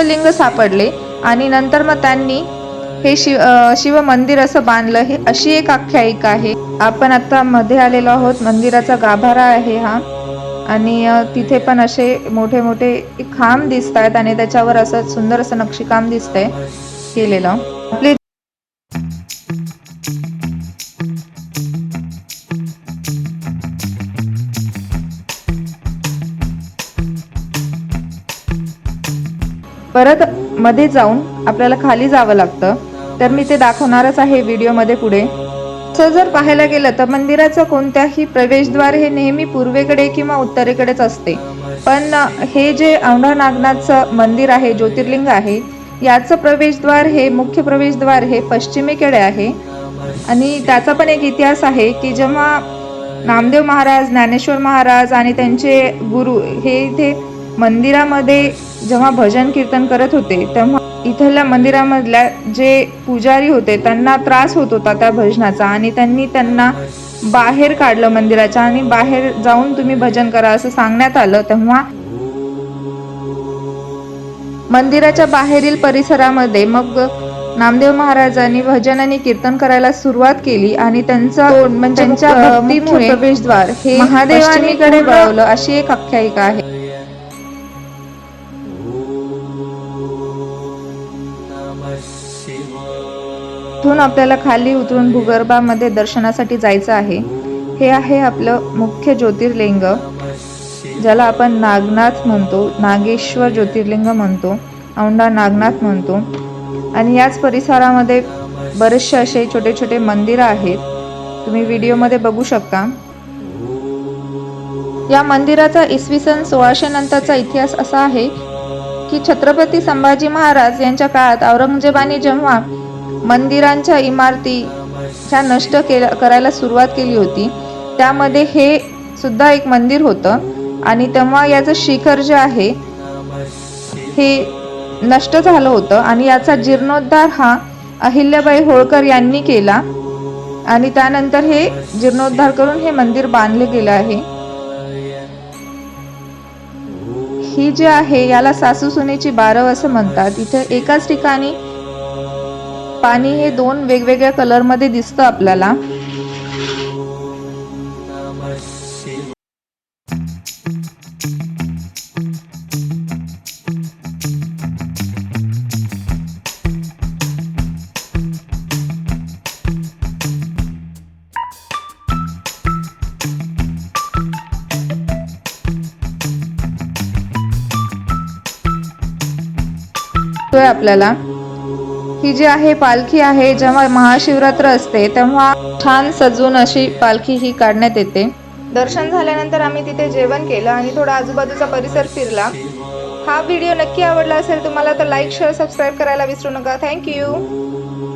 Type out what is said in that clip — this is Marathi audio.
लिंग सापडले आणि नंतर मग त्यांनी हे शिव मंदिर असं बांधलं, हे अशी एक आख्यायिका आहे। आपण आता मध्ये आलेलो आहोत, मंदिराचा गाभारा आहे हा आणि तिथे पण असे मोठे मोठे खांब दिसत आहेत आणि त्याच्यावर असं सुंदर असं नक्षीकाम दिसतंय केलेलं। आपले परत मध्ये जाऊन आपल्याला खाली जावं लागतं, तर मी ते दाखवणारच आहे व्हिडिओमध्ये पुढे। जर पाहायला गेलं तर मंदिराचं कोणत्याही प्रवेशद्वार हे नेहमी पूर्वेकडे किंवा उत्तरेकडेच असते, पण हे जे औंढा नागनाथचं मंदिर आहे, ज्योतिर्लिंग आहे, याचं प्रवेशद्वार हे मुख्य प्रवेशद्वार हे पश्चिमेकडे आहे। आणि त्याचा पण एक इतिहास आहे की जेव्हा नामदेव महाराज, ज्ञानेश्वर महाराज आणि त्यांचे गुरु हे इथे मंदिरामध्ये जेव्हा भजन कीर्तन करत होते, तेव्हा इथल्या मंदिरामधल्या जे पुजारी होते त्यांना त्रास होत होता त्या भजनाचा आणि त्यांना बाहेर काढलं मंदिराच्या आणि बाहेर जाऊन तुम्ही भजन करा असं सांगण्यात आलं। तेव्हा मंदिराच्या बाहेरील परिसरामध्ये मग नामदेव महाराजांनी भजन आणि कीर्तन करायला सुरुवात केली आणि त्यांचा म्हणजे त्यांच्या भक्तीमुळे प्रवेशद्वार हे महादेवानीकडे वळवलं, अशी एक आख्यायिका आहे। इथून आपल्याला खाली उतरून भूगर्भामध्ये दर्शनासाठी जायचं आहे। हे आहे आपलं मुख्य ज्योतिर्लिंग, ज्याला आपण नागनाथ म्हणतो, नागेश्वर ज्योतिर्लिंग म्हणतो, औंढा नागनाथ म्हणतो। आणि याच परिसरामध्ये बरेचसे असे छोटे छोटे मंदिरं आहेत, तुम्ही व्हिडिओमध्ये बघू शकता। या मंदिराचा इसवी सन 1600 नंतरचा इतिहास असा आहे की छत्रपती संभाजी महाराज यांच्या काळात औरंगजेबाने जेव्हा मंदिरांच्या इमारती ह्या नष्ट करायला सुरुवात केली होती, त्यामध्ये हे सुद्धा एक मंदिर होतं आणि तेव्हा याचं शिखर जे आहे हे नष्ट झालं होतं आणि याचा जीर्णोद्धार हा अहिल्याबाई होळकर यांनी केला आणि त्यानंतर हे जीर्णोद्धार करून हे मंदिर बांधले गेले आहे। ही जी आहे याला सासू सुनेची बारव असं म्हणतात। इथे एकाच ठिकाणी पाणी हे दोन वेगवेगळ्या कलर मध्ये दिसतं आपल्याला। आपल्याला ही जी आहे पालखी आहे, जेव्हा महाशिवरात्र असते तेव्हा छान सजून अशी पालखी ही काढण्यात येते। दर्शन झाल्यानंतर आम्ही तिथे जेवण केलं आणि थोडा आजूबाजूचा परिसर फिरला। हा व्हिडिओ नक्की आवडला असेल तुम्हाला तर लाईक, शेअर, सबस्क्राईब करायला विसरू नका। थँक्यू।